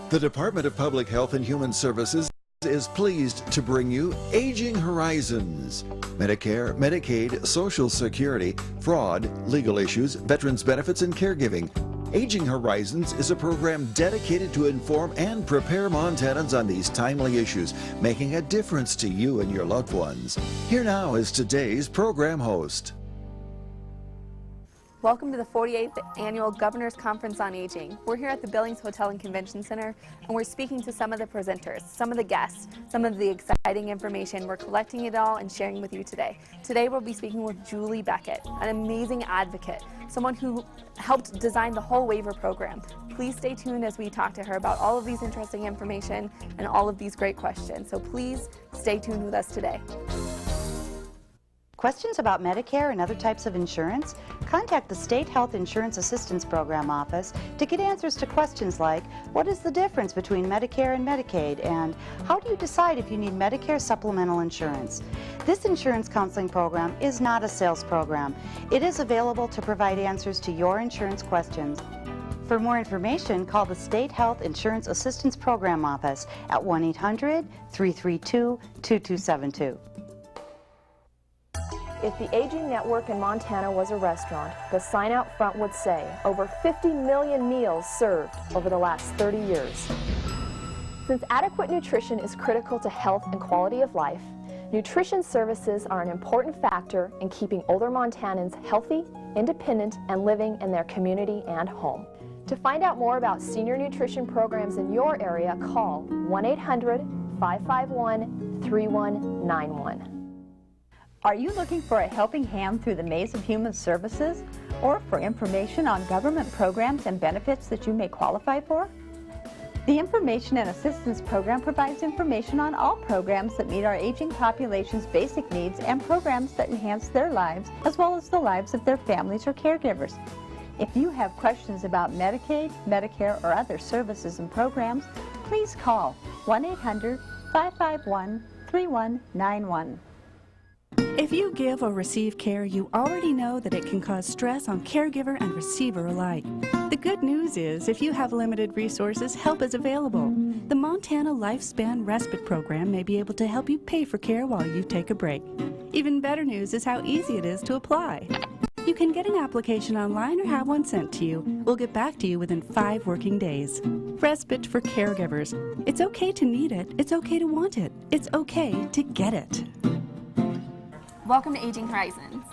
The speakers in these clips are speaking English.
The Department of Public Health and Human Services is pleased to bring you Aging Horizons. Medicare, Medicaid, Social Security, fraud, legal issues, veterans benefits, and caregiving. Aging Horizons is a program dedicated to inform and prepare Montanans on these timely issues, making a difference to you and your loved ones. Here now is today's program host. Welcome to the 48th Annual Governor's Conference on Aging. We're here at the Billings Hotel and Convention Center, and we're speaking to some of the presenters, some of the guests, some of the exciting information. We're collecting it all and sharing with you today. Today we'll be speaking with Julie Beckett, an amazing advocate, someone who helped design the whole waiver program. Please stay tuned as we talk to her about all of these interesting information and all of these great questions. So please stay tuned with us today. Questions about Medicare and other types of insurance? Contact the State Health Insurance Assistance Program office to get answers to questions like, what is the difference between Medicare and Medicaid? And how do you decide if you need Medicare supplemental insurance? This insurance counseling program is not a sales program. It is available to provide answers to your insurance questions. For more information, call the State Health Insurance Assistance Program office at 1-800-332-2272. If the Aging Network in Montana was a restaurant, the sign out front would say, over 50 million meals served over the last 30 years. Since adequate nutrition is critical to health and quality of life, nutrition services are an important factor in keeping older Montanans healthy, independent, and living in their community and home. To find out more about senior nutrition programs in your area, call 1-800-551-3191. Are you looking for a helping hand through the maze of human services, or for information on government programs and benefits that you may qualify for? The Information and Assistance Program provides information on all programs that meet our aging population's basic needs and programs that enhance their lives as well as the lives of their families or caregivers. If you have questions about Medicaid, Medicare, or other services and programs, please call 1-800-551-3191. If you give or receive care, you already know that it can cause stress on caregiver and receiver alike. The good news is, if you have limited resources, help is available. The Montana Lifespan Respite Program may be able to help you pay for care while you take a break. Even better news is how easy it is to apply. You can get an application online or have one sent to you. We'll get back to you within 5 working days. Respite for caregivers. It's okay to need it. It's okay to want it. It's okay to get it. Welcome to Aging Horizons,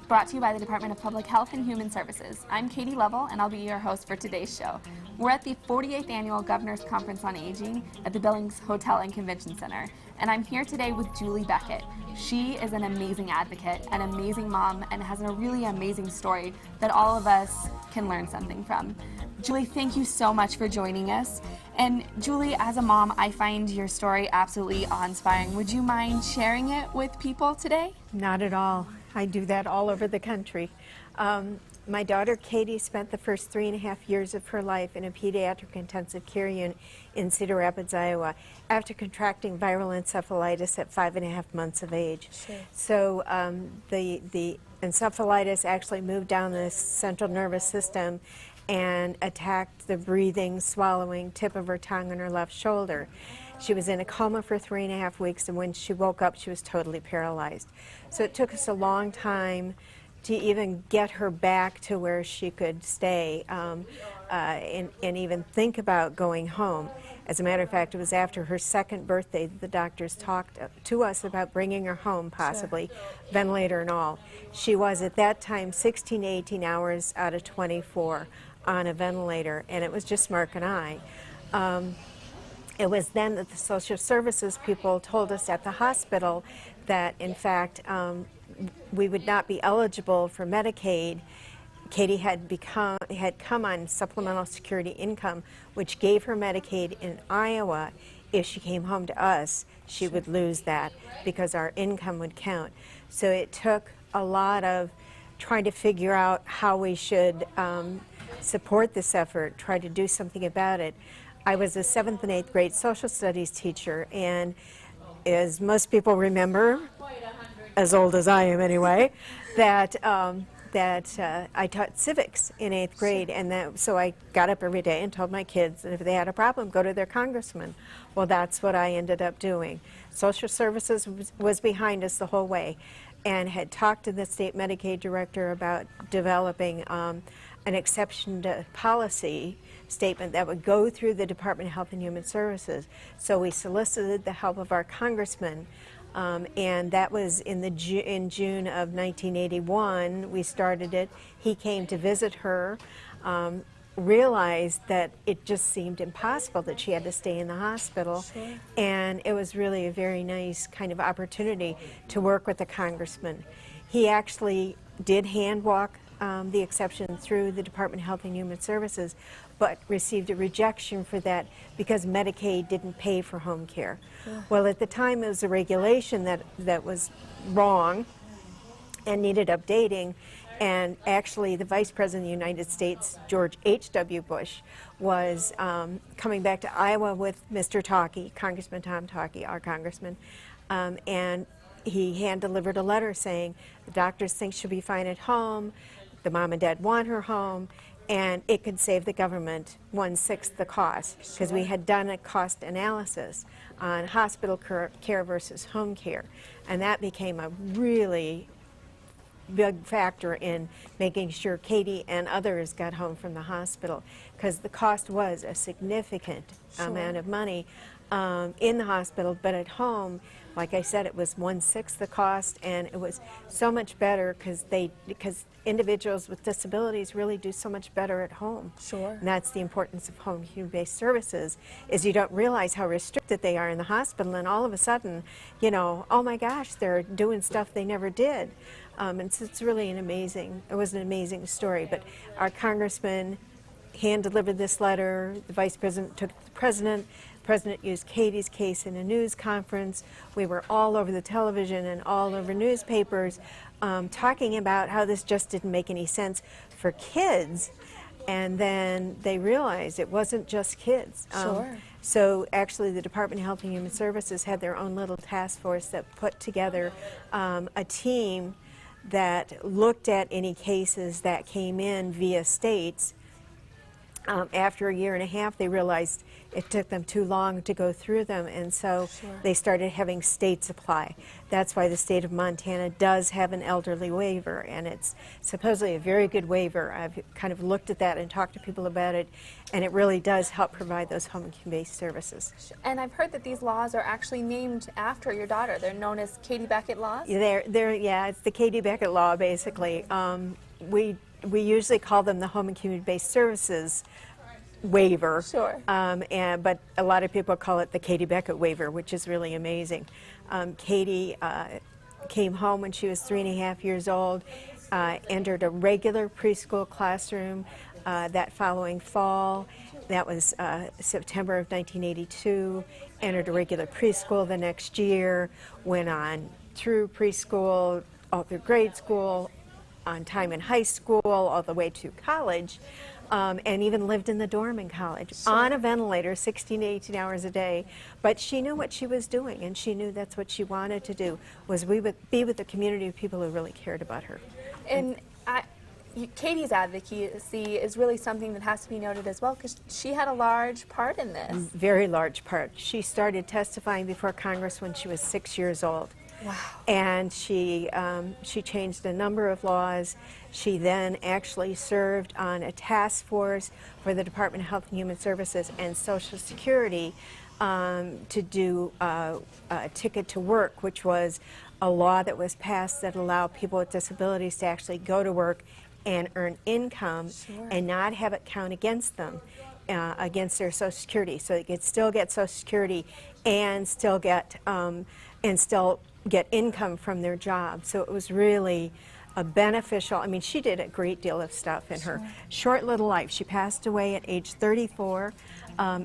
brought to you by the Department of Public Health and Human Services. I'm Katie Lovell, and I'll be your host for today's show. We're at the 48th Annual Governor's Conference on Aging at the Billings Hotel and Convention Center, and I'm here today with Julie Beckett. She is an amazing advocate, an amazing mom, and has a really amazing story that all of us can learn something from. Julie, thank you so much for joining us. And Julie, as a mom, I find your story absolutely awe-inspiring. Would you mind sharing it with people today? Not at all. I do that all over the country. My daughter Katie spent the first 3.5 years of her life in a pediatric intensive care unit in Cedar Rapids, Iowa, after contracting viral encephalitis at 5.5 months of age. Sure. So the encephalitis actually moved down the central nervous system and attacked the breathing, swallowing tip of her tongue and her left shoulder. She was in a coma for 3.5 weeks, and when she woke up, she was totally paralyzed. So it took us a long time to even get her back to where she could stay and even think about going home. As a matter of fact, it was after her second birthday that the doctors talked to us about bringing her home, possibly, sure, ventilator and all. She was, at that time, 16 to 18 hours out of 24 on a ventilator, and it was just Mark and I. It was then that the social services people told us at the hospital that, in fact, we would not be eligible for Medicaid. Katie had come on supplemental security income, which gave her Medicaid in Iowa. If she came home to us, she would lose that because our income would count. So it took a lot of trying to figure out how we should support this effort, try to do something about it. I was a 7th and 8th grade social studies teacher, and as most people remember, as old as I am anyway, that I taught civics in 8th grade, and so I got up every day and told my kids that if they had a problem, go to their congressman. Well, that's what I ended up doing. Social Services was behind us the whole way, and had talked to the state Medicaid director about developing an exception to policy statement that would go through the Department of Health and Human Services. So we solicited the help of our congressman. And that was in June of 1981. We started it. He came to visit her, realized that it just seemed impossible that she had to stay in the hospital. Sure. And it was really a very nice kind of opportunity to work with the congressman. He actually did hand walk the exception through the Department of Health and Human Services, but received a rejection for that because Medicaid didn't pay for home care. Yeah. Well, at the time, it was a regulation that was wrong and needed updating. And actually, the Vice President of the United States, George H.W. Bush, was coming back to Iowa with Mr. Talkey, Congressman Tom Talkey, our congressman, and he hand-delivered a letter saying the doctors think she'll be fine at home, the mom and dad want her home, and it could save the government 1/6 the cost, because we had done a cost analysis on hospital care versus home care, and that became a really big factor in making sure Katie and others got home from the hospital, because the cost was a significant amount of money in the hospital, but at home, like I said, it was 1/6 the cost, and it was so much better because individuals with disabilities really do so much better at home. Sure. And that's the importance of home human-based services, is you don't realize how restricted they are in the hospital, and all of a sudden, you know, oh my gosh, they're doing stuff they never did. And so it's really it was an amazing story. But our congressman hand-delivered this letter, the vice president took it to the president. The president used Katie's case in a news conference. We were all over the television and all over newspapers talking about how this just didn't make any sense for kids. And then they realized it wasn't just kids. Sure. So actually the Department of Health and Human Services had their own little task force that put together a team that looked at any cases that came in via states. After a year and a half, they realized it took them too long to go through them, and so they started having states apply. That's why the state of Montana does have an elderly waiver, and it's supposedly a very good waiver. I've kind of looked at that and talked to people about it, and it really does help provide those home-based services. And I've heard that these laws are actually named after your daughter. They're known as Katie Beckett laws? Yeah, it's the Katie Beckett law, basically. We usually call them the Home and Community-Based Services waiver. Sure. But a lot of people call it the Katie Beckett waiver, which is really amazing. Katie came home when she was 3.5 years old, entered a regular preschool classroom that following fall. That was September of 1982. Entered a regular preschool the next year, went on through preschool, all through grade school, on time in high school, all the way to college, and even lived in the dorm in college, on a ventilator 16 to 18 hours a day. But she knew what she was doing, and she knew that's what she wanted to do, was be with the community of people who really cared about her. And Katie's advocacy is really something that has to be noted as well, because she had a large part in this. Very large part. She started testifying before Congress when she was 6 years old. Wow. And she changed a number of laws. She then actually served on a task force for the Department of Health and Human Services and Social Security to do a ticket to work, which was a law that was passed that allowed people with disabilities to actually go to work and earn income and not have it count against them, against their Social Security. So they could still get Social Security and still get income from their job. So it was really a beneficial. I mean, she did a great deal of stuff in her short little life. She passed away at age 34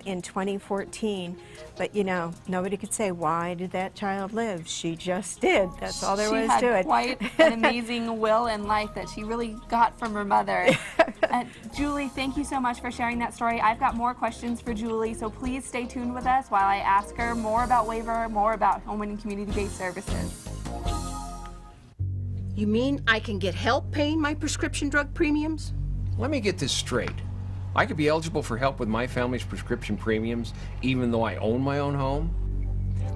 in 2014. But you know, nobody could say, why did that child live? She just did. That's all there was to it. She had quite an amazing will and life that she really got from her mother. Julie, thank you so much for sharing that story. I've got more questions for Julie, so please stay tuned with us while I ask her more about waiver, more about home and community-based services. You mean I can get help paying my prescription drug premiums? Let me get this straight. I could be eligible for help with my family's prescription premiums even though I own my own home?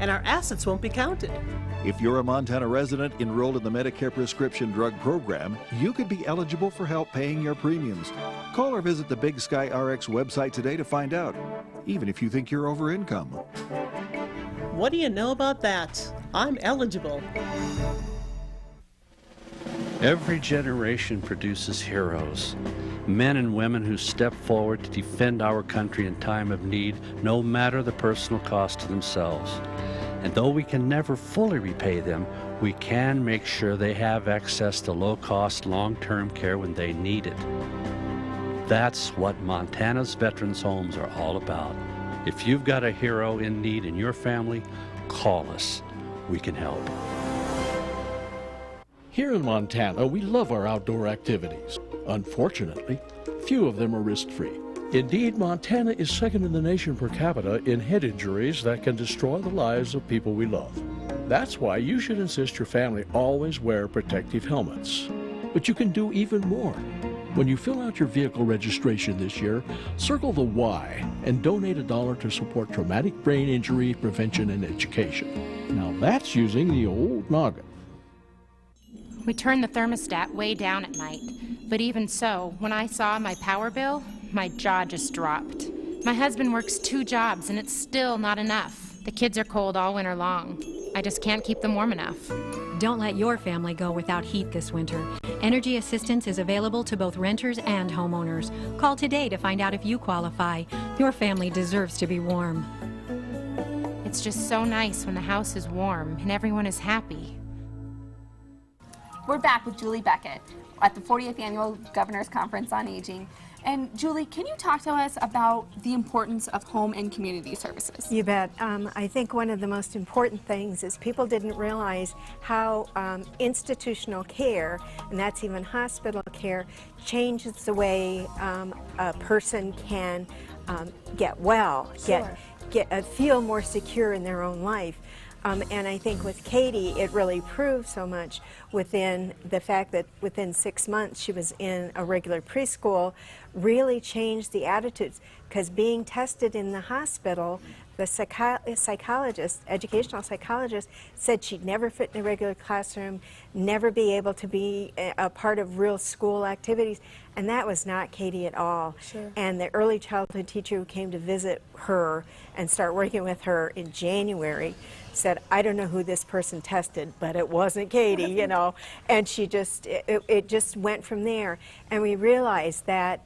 And our assets won't be counted. If you're a Montana resident enrolled in the Medicare prescription drug program, you could be eligible for help paying your premiums. Call or visit the Big Sky RX website today to find out, even if you think you're over income. What do you know about that? I'm eligible. Every generation produces heroes, men and women who step forward to defend our country in time of need, no matter the personal cost to themselves. And though we can never fully repay them, we can make sure they have access to low-cost, long-term care when they need it. That's what Montana's Veterans Homes are all about. If you've got a hero in need in your family, call us. We can help. Here in Montana, we love our outdoor activities. Unfortunately, few of them are risk-free. Indeed, Montana is second in the nation per capita in head injuries that can destroy the lives of people we love. That's why you should insist your family always wear protective helmets. But you can do even more. When you fill out your vehicle registration this year, circle the Y and donate $1 to support traumatic brain injury prevention and education. Now that's using the old noggin. We turned the thermostat way down at night, but even so, when I saw my power bill, my jaw just dropped. My husband works 2 jobs and it's still not enough. The kids are cold all winter long. I just can't keep them warm enough. Don't let your family go without heat this winter. Energy assistance is available to both renters and homeowners. Call today to find out if you qualify. Your family deserves to be warm. It's just so nice when the house is warm and everyone is happy. We're back with Julie Beckett at the 40th Annual Governor's Conference on Aging. And Julie, can you talk to us about the importance of home and community services? You bet. I think one of the most important things is people didn't realize how institutional care, and that's even hospital care, changes the way a person can get well, feel more secure in their own life. And I think with Katie, it really proved so much within the fact that within 6 months she was in a regular preschool, really changed the attitudes. Because being tested in the hospital, the psychologist, educational psychologist, said she'd never fit in a regular classroom, never be able to be a part of real school activities. And that was not Katie at all. Sure. And the early childhood teacher who came to visit her and start working with her in January said, I don't know who this person tested, but it wasn't Katie, you know. And she just, it just went from there. And we realized that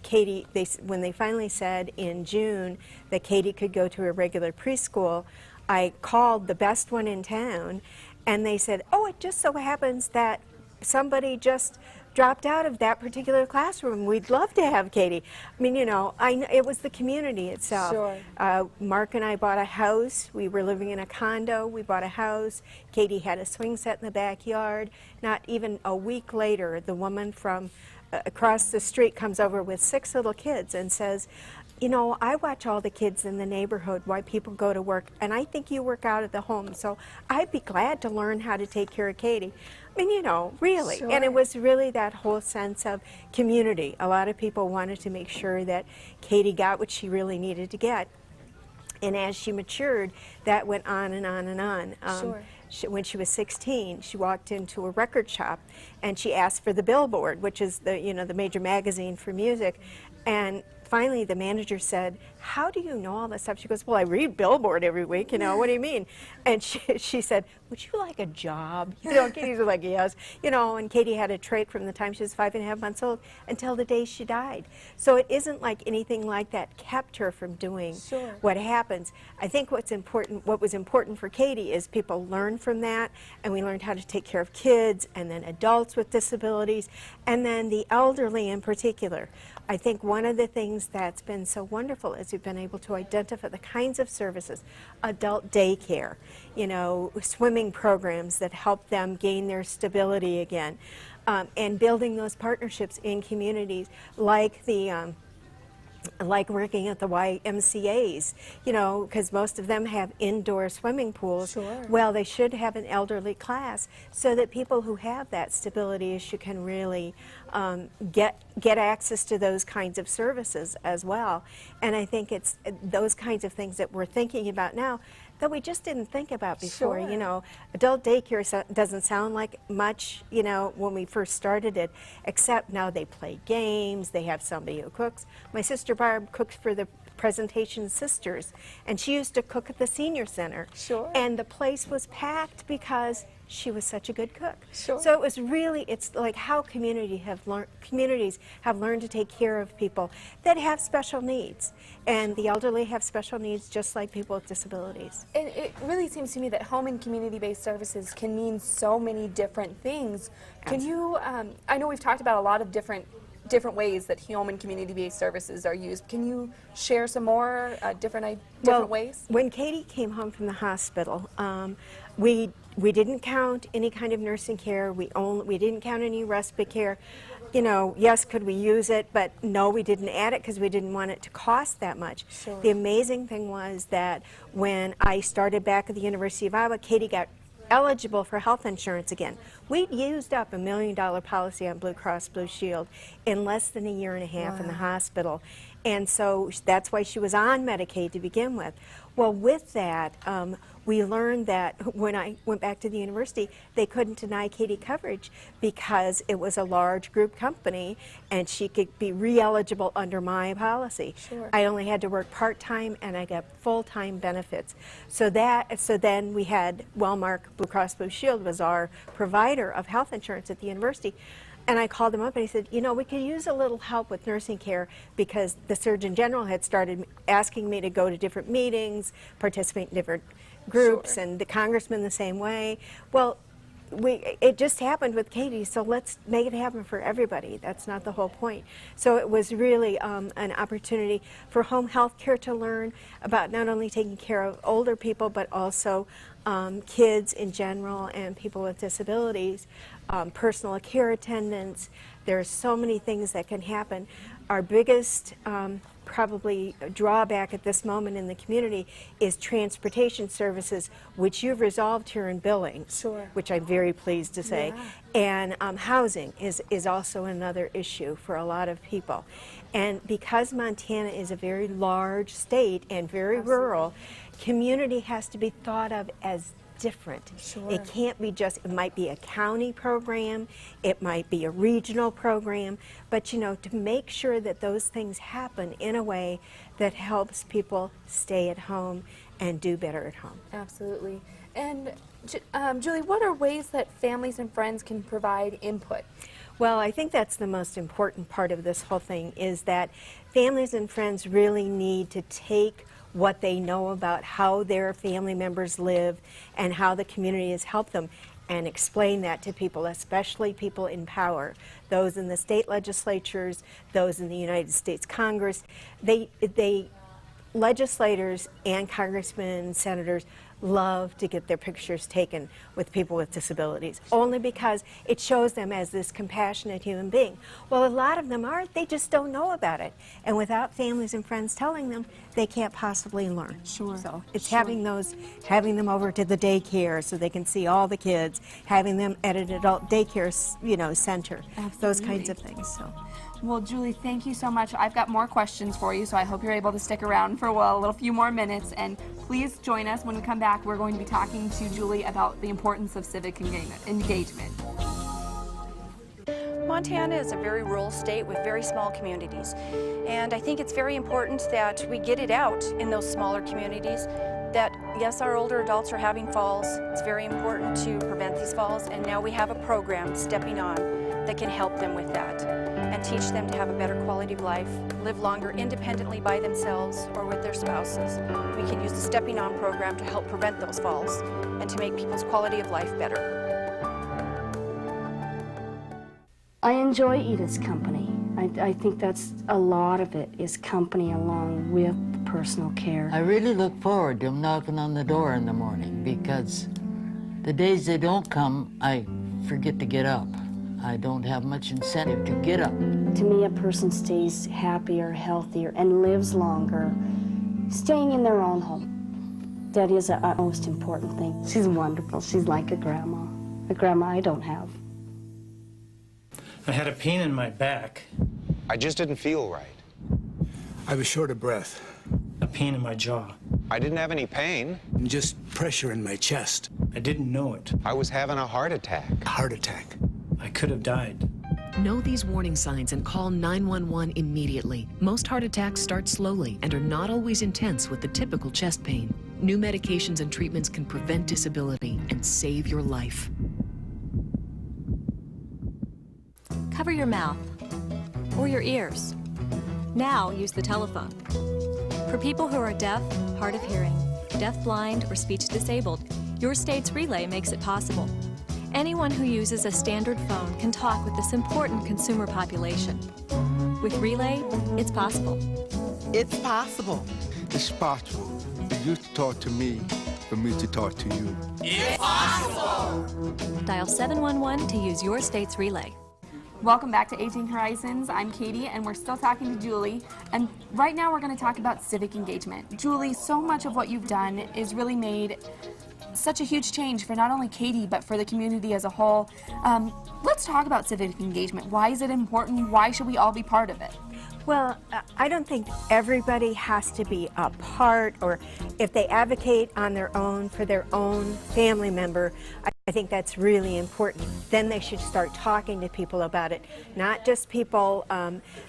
Katie, when they finally said in June that Katie could go to a regular preschool, I called the best one in town, and they said, oh, it just so happens that somebody just dropped out of that particular classroom. We'd love to have Katie. I mean, you know, it was the community itself. Sure. Mark and I bought a house. We were living in a condo. We bought a house. Katie had a swing set in the backyard. Not even a week later, the woman from across the street comes over with 6 little kids and says, you know, I watch all the kids in the neighborhood while people go to work, and I think you work out at the home, so I'd be glad to learn how to take care of Katie. I mean, you know, really. Sure. And it was really that whole sense of community. A lot of people wanted to make sure that Katie got what she really needed to get. And as she matured, that went on and on and on. Sure. When she was 16, she walked into a record shop and she asked for the Billboard, which is the, you know, the major magazine for music. And finally the manager said, how do you know all this stuff? She goes, well, I read Billboard every week, you know, what do you mean? And she said, would you like a job? You know, Katie was like, yes. You know, and Katie had a trait from the time she was 5.5 months old until the day she died. So it isn't like anything like that kept her from doing Sure. what happens. I think what was important for Katie is people learned from that, and we learned how to take care of kids and then adults with disabilities and then the elderly in particular. I think one of the things that's been so wonderful is we've been able to identify the kinds of services, adult daycare, you know, swimming programs that help them gain their stability again, and building those partnerships in communities like the like working at the YMCAs, you know, because most of them have indoor swimming pools. Sure. Well, they should have an elderly class so that people who have that stability issue can really get access to those kinds of services as well. And I think it's those kinds of things that we're thinking about now that we just didn't think about before. Sure. You know, adult daycare doesn't sound like much, you know, when we first started it, except now they play games, they have somebody who cooks. My sister Barb cooks for the Presentation Sisters, and she used to cook at the senior center. Sure. And the place was packed because she was such a good cook. Sure. So it was really, it's like how communities have learned to take care of people that have special needs. And the elderly have special needs just like people with disabilities. And it really seems to me that home and community-based services can mean so many different things. Can you, I know we've talked about a lot of different ways that home and community-based services are used. Can you share some more different ways? When Katie came home from the hospital, we didn't count any kind of nursing care. We didn't count any respite care. You know, yes, could we use it, but no, we didn't add it because we didn't want it to cost that much. Sure. The amazing thing was that when I started back at the University of Iowa, Katie got eligible for health insurance again. We'd used up $1 million policy on Blue Cross Blue Shield in less than a year and a half in the hospital. And so that's why she was on Medicaid to begin with. Well, with that, we learned that when I went back to the university, they couldn't deny Katie coverage because it was a large group company and she could be re-eligible under my policy. Sure. I only had to work part-time and I got full-time benefits. So then we had Wellmark Blue Cross Blue Shield was our provider of health insurance at the university. And I called him up and he said, you know, we could use a little help with nursing care because the Surgeon General had started asking me to go to different meetings, participate in different groups, and the congressman the same way. Well, it just happened with Katie, so let's make it happen for everybody. That's not the whole point. So it was really an opportunity for home health care to learn about not only taking care of older people, but also kids in general and people with disabilities, personal care attendants. There are so many things that can happen. Our biggest probably drawback at this moment in the community is transportation services, which you've resolved here in Billings, Sure. which I'm very pleased to say. Yeah. And housing is also another issue for a lot of people. And because Montana is a very large state and very rural, community has to be thought of as different. Sure. It can't be just, it might be a county program, it might be a regional program, but you know, to make sure that those things happen in a way that helps people stay at home and do better at home. Absolutely. And Julie, what are ways that families and friends can provide input? Well, I think that's the most important part of this whole thing is that families and friends really need to take what they know about how their family members live and how the community has helped them and explain that to people, especially people in power, those in the state legislatures, those in the United States Congress. Legislators and congressmen and senators love to get their pictures taken with people with disabilities, only because it shows them as this compassionate human being. Well, a lot of them aren't. They just don't know about it. And without families and friends telling them, they can't possibly learn. Sure. So it's having them over to the daycare so they can see all the kids, having them at an adult daycare, center, those kinds of things. So. Well, Julie, thank you so much. I've got more questions for you, so I hope you're able to stick around for a few more minutes. And please join us when we come back. We're going to be talking to Julie about the importance of civic engagement. Montana is a very rural state with very small communities, and I think it's very important that we get it out in those smaller communities that, yes, our older adults are having falls. It's very important to prevent these falls, and now we have a program, Stepping On, that can help them with that and teach them to have a better quality of life, live longer independently by themselves or with their spouses. We can use the Stepping On program to help prevent those falls and to make people's quality of life better. I enjoy Edith's company. I think that's a lot of it is company along with personal care. I really look forward to them knocking on the door in the morning because the days they don't come, I forget to get up. I don't have much incentive to get up. To me, a person stays happier, healthier, and lives longer staying in their own home. That is a most important thing. She's wonderful. She's like a grandma I don't have. I had a pain in my back. I just didn't feel right. I was short of breath. A pain in my jaw. I didn't have any pain. Just pressure in my chest. I didn't know it. I was having a heart attack. A heart attack. I could have died. Know these warning signs and call 911 immediately. Most heart attacks start slowly and are not always intense with the typical chest pain. New medications and treatments can prevent disability and save your life. Cover your mouth or your ears. Now use the telephone. For people who are deaf, hard of hearing, deafblind, or speech disabled, your state's relay makes it possible. Anyone who uses a standard phone can talk with this important consumer population. With Relay, it's possible. It's possible. It's possible for you to talk to me, for me to talk to you. It's possible! Dial 711 to use your state's Relay. Welcome back to Aging Horizons. I'm Katie, and we're still talking to Julie. And right now we're going to talk about civic engagement. Julie, so much of what you've done is really made such a huge change for not only Katie, but for the community as a whole. Let's talk about civic engagement. Why is it important? Why should we all be part of it? Well, I don't think everybody has to be a part, or if they advocate on their own for their own family member, I think that's really important. Then they should start talking to people about it. Not just people,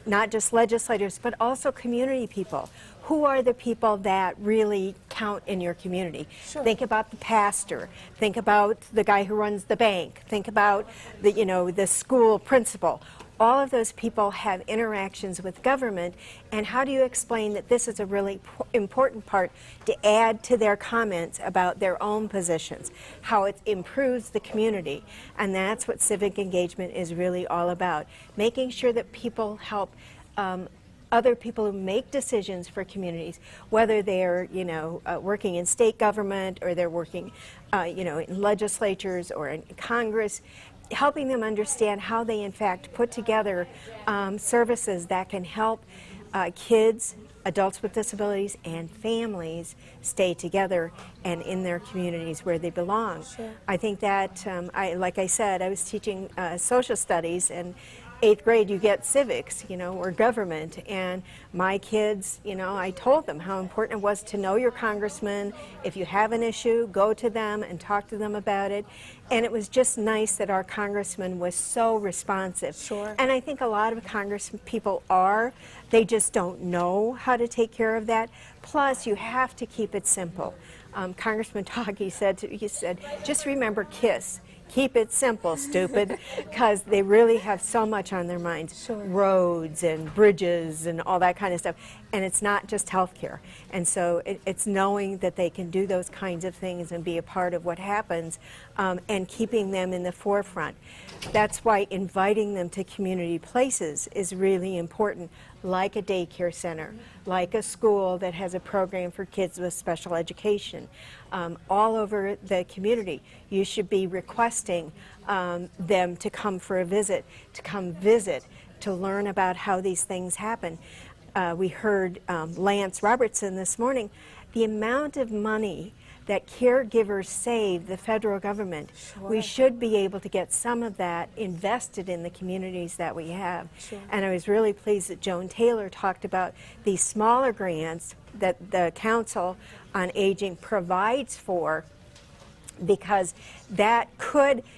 not just legislators, but also community people. Who are the people that really count in your community? Sure. Think about the pastor. Think about the guy who runs the bank. Think about the, the school principal. All of those people have interactions with government, and how do you explain that this is a really important part to add to their comments about their own positions, how it improves the community? And that's what civic engagement is really all about, making sure that people help other people who make decisions for communities, whether they're, working in state government or they're working, in legislatures or in Congress, helping them understand how they in fact put together services that can help kids, adults with disabilities, and families stay together and in their communities where they belong. Sure. I think that, like I said, I was teaching social studies, and 8th grade you get civics, or government, and my kids, I told them how important it was to know your congressman. If you have an issue, go to them and talk to them about it. And it was just nice that our congressman was so responsive. Sure. And I think a lot of congressmen people are, they just don't know how to take care of that. Plus, you have to keep it simple. Congressman Talkie said, just remember KISS. Keep it simple, stupid, because they really have so much on their minds. Sure. Roads and bridges and all that kind of stuff. And it's not just healthcare. And so it's knowing that they can do those kinds of things and be a part of what happens, and keeping them in the forefront. That's why inviting them to community places is really important, like a daycare center, like a school that has a program for kids with special education. All over the community, you should be requesting them to come for a visit, to learn about how these things happen. We heard Lance Robertson this morning, the amount of money that caregivers save the federal government. Sure. We should be able to get some of that invested in the communities that we have. Sure. And I was really pleased that Joan Taylor talked about these smaller grants that the Council on Aging provides for, because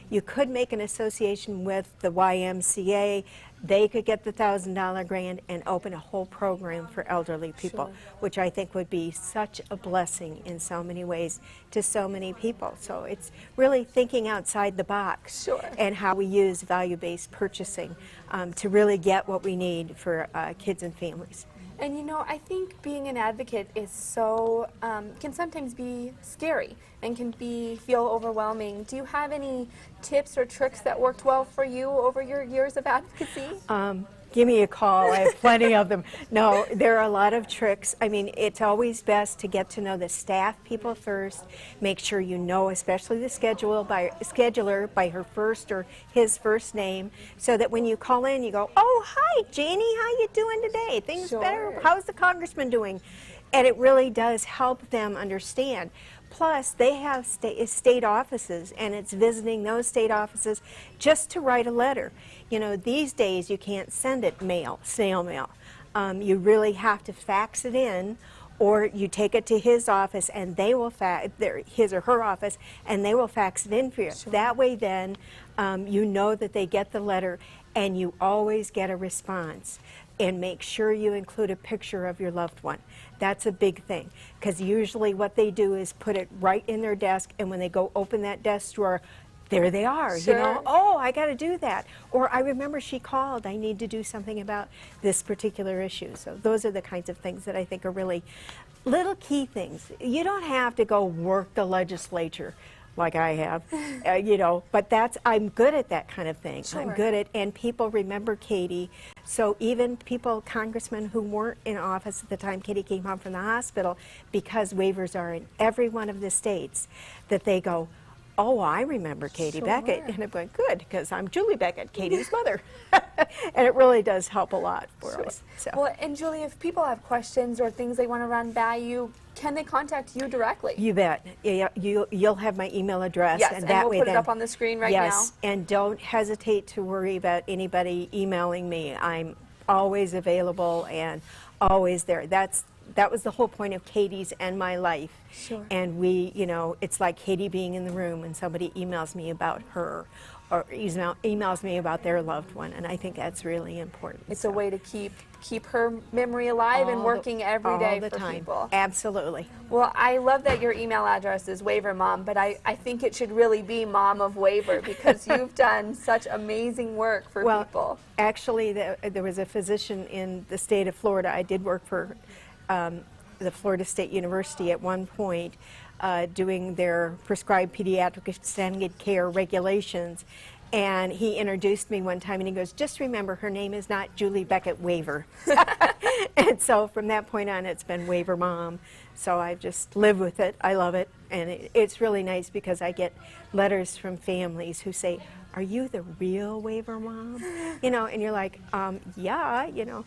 you could make an association with the YMCA. They could get the $1,000 grant and open a whole program for elderly people, sure, which I think would be such a blessing in so many ways to so many people. So it's really thinking outside the box, sure, and how we use value-based purchasing to really get what we need for kids and families. And I think being an advocate is so, can sometimes be scary and can feel overwhelming. Do you have any tips or tricks that worked well for you over your years of advocacy? Give me a call. I have plenty of them. No, there are a lot of tricks. I mean, it's always best to get to know the staff people first. Make sure you know, especially the scheduler by her first or his first name, so that when you call in, you go, "Oh, hi, Janie. How you doing today? Things better? How's the congressman doing?" And it really does help them understand. Plus, they have state offices, and it's visiting those state offices just to write a letter. You know, these days you can't send it snail mail. You really have to fax it in, or you take it to his office, and they will his or her office, and they will fax it in for you. Sure. That way, then you know that they get the letter, and you always get a response. And make sure you include a picture of your loved one. That's a big thing, because usually what they do is put it right in their desk, and when they go open that desk drawer, there they are. Sure. You know, oh, I got to do that. Or I remember she called. I need to do something about this particular issue. So those are the kinds of things that I think are really little key things. You don't have to go work the legislature like I have, you know, but I'm good at that kind of thing. Sure. I'm good at, and people remember Katie. So even congressmen who weren't in office at the time Katie came home from the hospital, because waivers are in every one of the states, that they go, "Oh, I remember Katie Beckett." And I'm going, good, because I'm Julie Beckett, Katie's mother. And it really does help a lot for us. So. Well, and Julie, if people have questions or things they want to run by you, can they contact you directly? You bet. Yeah, you'll have my email address. Yes, and and that we'll way put it up on the screen right now. Yes, and don't hesitate to worry about anybody emailing me. I'm always available and always there. That was the whole point of Katie's and my life. Sure. And we, you know, it's like Katie being in the room when somebody emails me about her, or emails me about their loved one, and I think that's really important. It's a way to keep her memory alive and working every day for time. people. Absolutely. Well, I love that your email address is Waiver Mom, but I think it should really be Mom of Waiver, because you've done such amazing work for people. Actually, there was a physician in the state of Florida. I did work for the Florida State University at one point, doing their prescribed pediatric extended care regulations, and he introduced me one time, and he goes, "Just remember, her name is not Julie Beckett Waiver." And so from that point on, it's been Waiver Mom. So I just live with it. I love it, and it's really nice, because I get letters from families who say, "Are you the real Waiver Mom?" You know, and you're like, yeah, you know.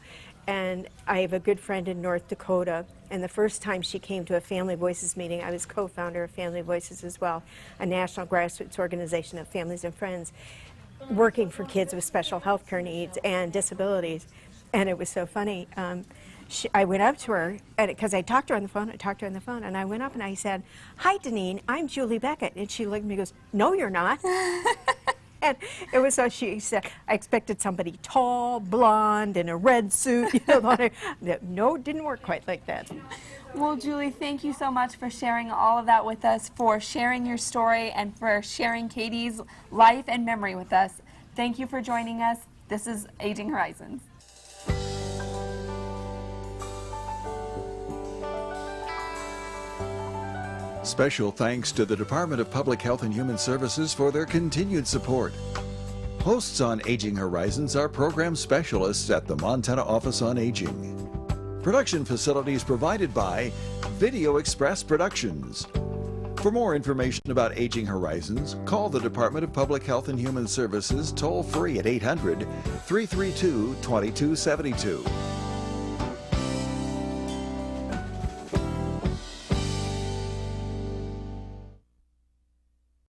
And I have a good friend in North Dakota, and the first time she came to a Family Voices meeting, I was co-founder of Family Voices as well, a national grassroots organization of families and friends working for kids with special health care needs and disabilities. And it was so funny. I went up to her, because I talked to her on the phone, and I went up and I said, "Hi, Deneen, I'm Julie Beckett." And she looked at me and goes, "No, you're not." And it was so, she said, I expected somebody tall, blonde, in a red suit. You know, no, it didn't work quite like that. Well, Julie, thank you so much for sharing all of that with us, for sharing your story, and for sharing Katie's life and memory with us. Thank you for joining us. This is Aging Horizons. Special thanks to the Department of Public Health and Human Services for their continued support. Hosts on Aging Horizons are program specialists at the Montana Office on Aging. Production facilities provided by Video Express Productions. For more information about Aging Horizons, call the Department of Public Health and Human Services toll-free at 800-332-2272.